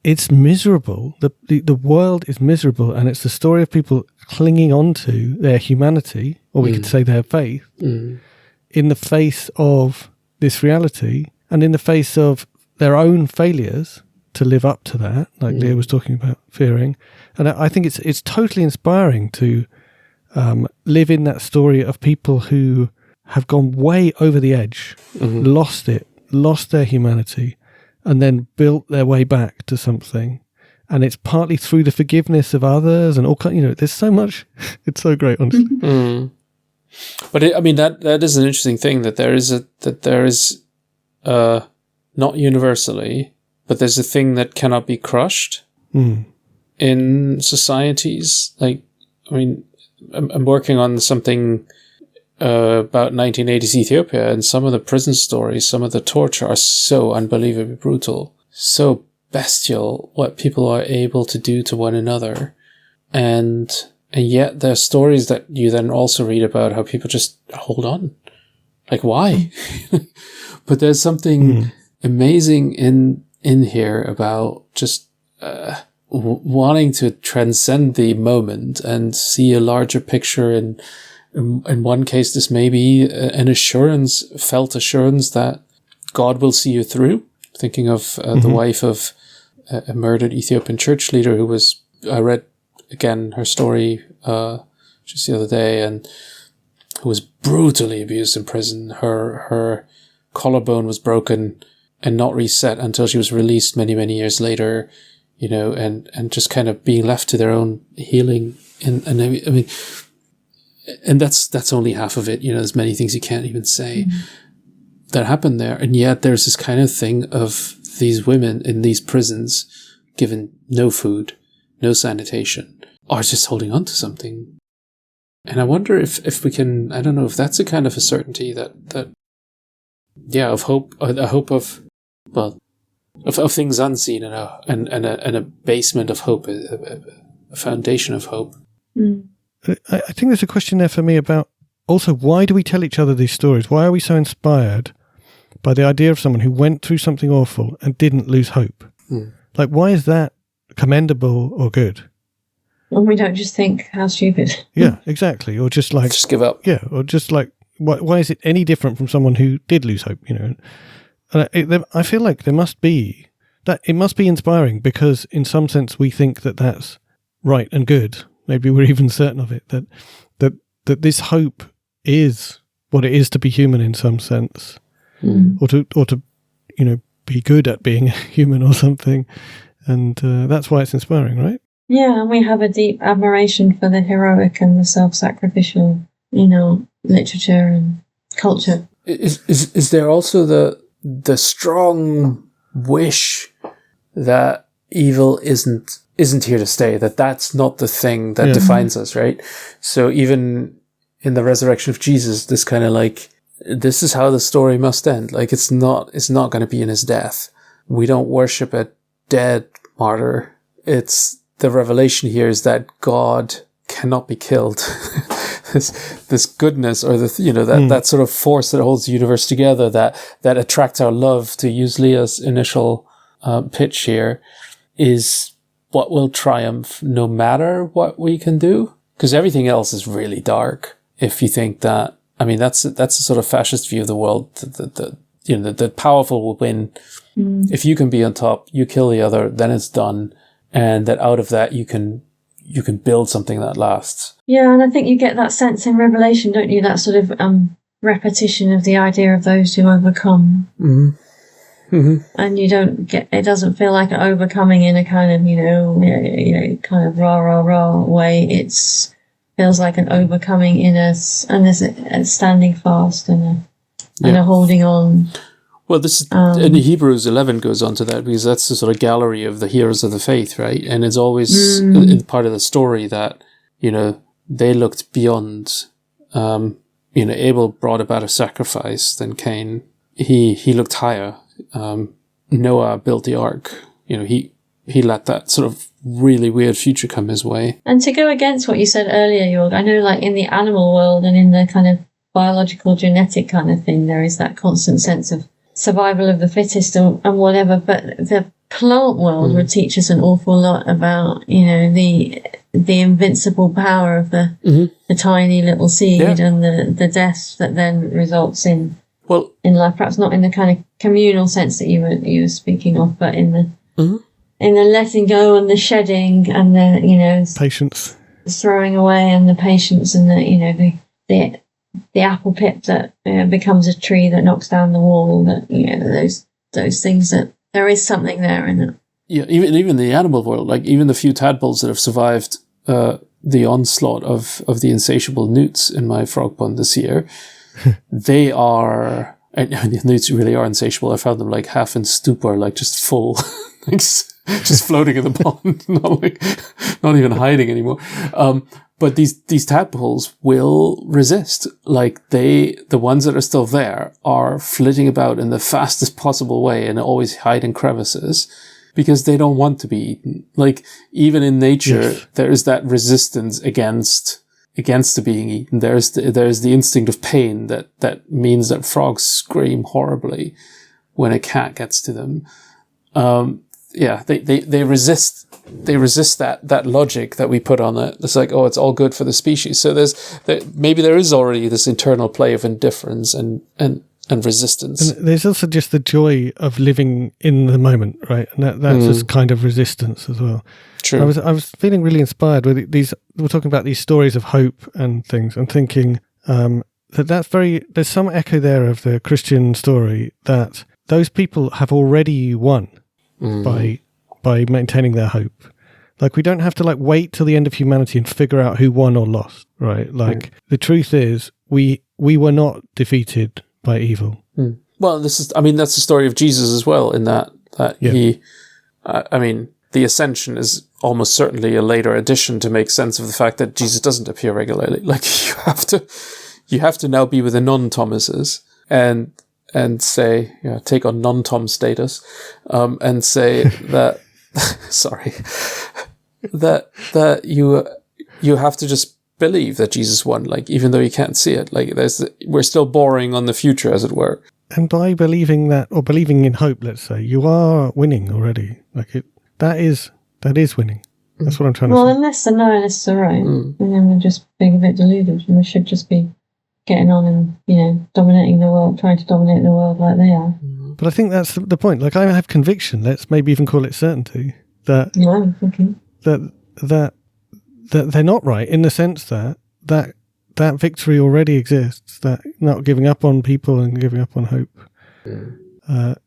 it's miserable. The world is miserable, and it's the story of people clinging on to their humanity, or we could say their faith, in the face of this reality, and in the face of their own failures to live up to that, like Leah was talking about fearing. And I think it's totally inspiring to live in that story of people who have gone way over the edge, lost their humanity, and then built their way back to something. And it's partly through the forgiveness of others and all kind, there's so much. It's so great, honestly. But that is an interesting thing, that there is not universally, but there's a thing that cannot be crushed in societies. Like, I'm working on something about 1980s Ethiopia, and some of the prison stories, some of the torture are so unbelievably brutal, so bestial, what people are able to do to one another. And yet there are stories that you then also read about how people just hold on. Like, why? But there's something amazing in here about just wanting to transcend the moment and see a larger picture. And in one case, this may be an felt assurance that God will see you through. Thinking of the wife of a murdered Ethiopian church leader I read again her story just the other day, and who was brutally abused in prison. Her collarbone was broken and not reset until she was released many, many years later, and just kind of being left to their own healing. And that's only half of it. There's many things you can't even say that happened there. And yet there's this kind of thing of these women in these prisons given no food, no sanitation, are just holding on to something. And I wonder if we can, I don't know if that's a kind of a certainty that of hope, a hope of things unseen, and a basement of hope, a foundation of hope. I think there's a question there for me about also, why do we tell each other these stories? Why are we so inspired by the idea of someone who went through something awful and didn't lose hope? Like, why is that commendable or good? And we don't just think, how stupid. Yeah, exactly. Or just give up. Yeah, or just like, why is it any different from someone who did lose hope? And I feel like it must be inspiring, because in some sense we think that that's right and good. Maybe we're even certain of it, that this hope is what it is to be human in some sense, or to be good at being human or something, and that's why it's inspiring, right? Yeah, and we have a deep admiration for the heroic and the self-sacrificial, literature and culture. Is there also the strong wish that evil isn't here to stay, that's not the thing that defines us, right? So even in the resurrection of Jesus, this kind of like, this is how the story must end. Like, it's not going to be in his death. We don't worship a dead martyr. It's the revelation here is that God cannot be killed. this goodness, or that sort of force that holds the universe together, that attracts our love, to use Leah's initial pitch here, is what will triumph no matter what we can do. Because everything else is really dark. If you think that, that's a sort of fascist view of the world. The powerful will win. If you can be on top, you kill the other, then it's done. And that out of that you can build something that lasts. Yeah, and I think you get that sense in Revelation, don't you? That sort of repetition of the idea of those who overcome. And you don't get, it doesn't feel like an overcoming in a kind of, kind of rah way. It's feels like an overcoming in us, and there's a standing fast and a holding on. Well, this in Hebrews 11 goes on to that, because that's the sort of gallery of the heroes of the faith, right? And it's always in part of the story that, they looked beyond, Abel brought about a sacrifice than Cain. He looked higher. Noah built the ark. He let that sort of really weird future come his way. And to go against what you said earlier, Jörg, I know, like in the animal world and in the kind of biological genetic kind of thing, there is that constant sense of survival of the fittest and whatever, but the plant world would teach us an awful lot about, the invincible power of the tiny little seed and the death that then results in life, perhaps not in the kind of communal sense that you were speaking of, but in the letting go and the shedding and the patience, throwing away, and the patience, and the apple pip that becomes a tree that knocks down the wall. That those things, that there is something there in it. Yeah, even the animal world, like even the few tadpoles that have survived the onslaught of the insatiable newts in my frog pond this year, they are, and the newts really are insatiable. I found them like half in stupor, like just full, like just floating in the pond, not even hiding anymore. But these tadpoles will resist. Like the ones that are still there are flitting about in the fastest possible way and always hide in crevices because they don't want to be eaten. Like even in nature, there is that resistance against the being eaten. There's the instinct of pain that means that frogs scream horribly when a cat gets to them. They resist that logic that we put on it. It's like, oh, it's all good for the species. So maybe there is already this internal play of indifference and resistance. And there's also just the joy of living in the moment, right? And that's just kind of resistance as well. True. I was feeling really inspired with these. We're talking about these stories of hope and things, and thinking there's some echo there of the Christian story that those people have already won by maintaining their hope. Like we don't have to wait till the end of humanity and figure out who won or lost, right? Like the truth is we were not defeated by evil. Well, that's the story of Jesus as well, in that he, the ascension is almost certainly a later addition to make sense of the fact that Jesus doesn't appear regularly. Like you have to now be with the non-Thomases and say, take on non-Tom status, and say that, sorry, that you have to just believe that Jesus won, like, even though you can't see it. Like we're still boring on the future, as it were. And by believing that, or believing in hope, let's say, you are winning already. Like that is winning. That's what I'm trying to say. Well, unless the nihilists are right, and then we're just being a bit deluded, and we should just be getting on and, dominating the world, trying to dominate the world like they are. But I think that's the point. Like, I have conviction, let's maybe even call it certainty, that I'm thinking that they're not right, in the sense that victory already exists, that not giving up on people and giving up on hope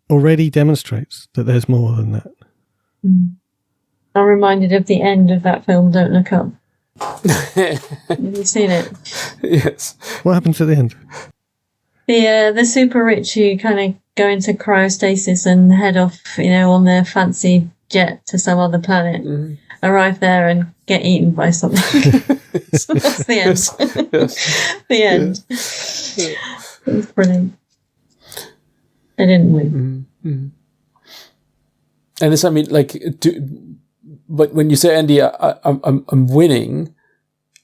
already demonstrates that there's more than that. I'm reminded of the end of that film, Don't Look Up. Have you seen it? Yes. What happens at the end? The super rich who kind of go into cryostasis and head off, on their fancy jet to some other planet, arrive there and get eaten by something. So that's the end. Yes. The end. Yes. It was brilliant. They didn't win. And it's, but when you say, Andy, I'm winning,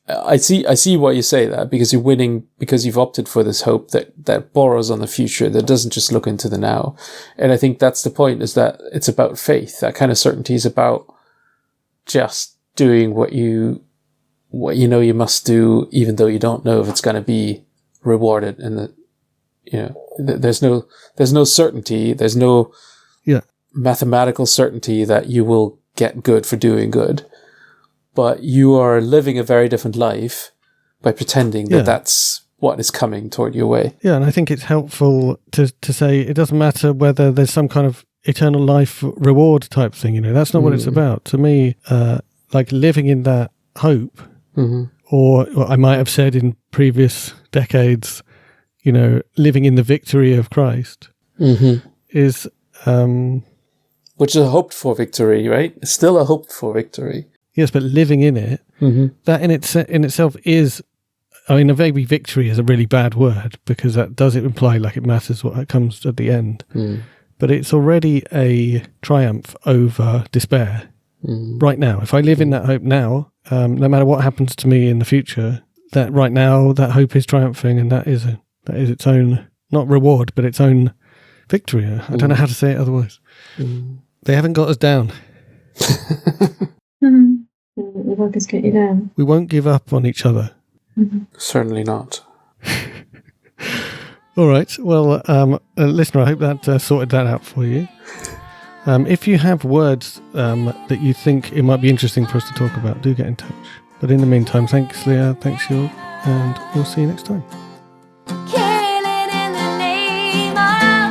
I see why you say that, because you're winning because you've opted for this hope that borrows on the future, that doesn't just look into the now. And I think that's the point, is that it's about faith. That kind of certainty is about just doing what you know you must do, even though you don't know if it's going to be rewarded. And there's no certainty. There's no mathematical certainty that you will get good for doing good, but you are living a very different life by pretending that that's what is coming toward your way. Yeah, and I think it's helpful to say it doesn't matter whether there's some kind of eternal life reward type thing. That's not what it's about. To me, living in that hope, or I might have said in previous decades, living in the victory of Christ is. Which is a hoped-for victory, right? It's still a hoped-for victory. Yes, but living in it, that in itself is, maybe victory is a really bad word, because that does imply it matters what comes at the end. But it's already a triumph over despair right now. If I live in that hope now, no matter what happens to me in the future, that right now, that hope is triumphing, and that is its own, not reward, but its own victory. I don't know how to say it otherwise. They haven't got us down. The buggers get you down. We won't give up on each other. Certainly not. All right. Well, listener, I hope that sorted that out for you. If you have words that you think it might be interesting for us to talk about, do get in touch. But in the meantime, thanks, Leah. Thanks, Jörg. And we'll see you next time. Kill it in the name of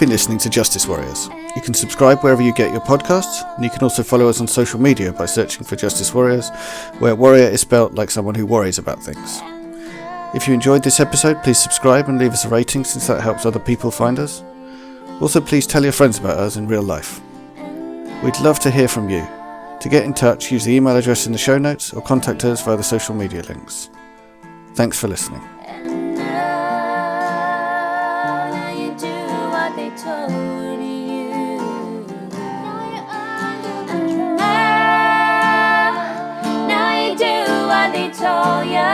been listening to Justice Warriors. You can subscribe wherever you get your podcasts, and you can also follow us on social media by searching for Justice Warriors, where warrior is spelt like someone who worries about things. If you enjoyed this episode, please subscribe and leave us a rating, since that helps other people find us. Also, please tell your friends about us in real life. We'd love to hear from you. To get in touch, use the email address in the show notes or contact us via the social media links. Thanks for listening. Now you do what they told you. Now you do what they told you.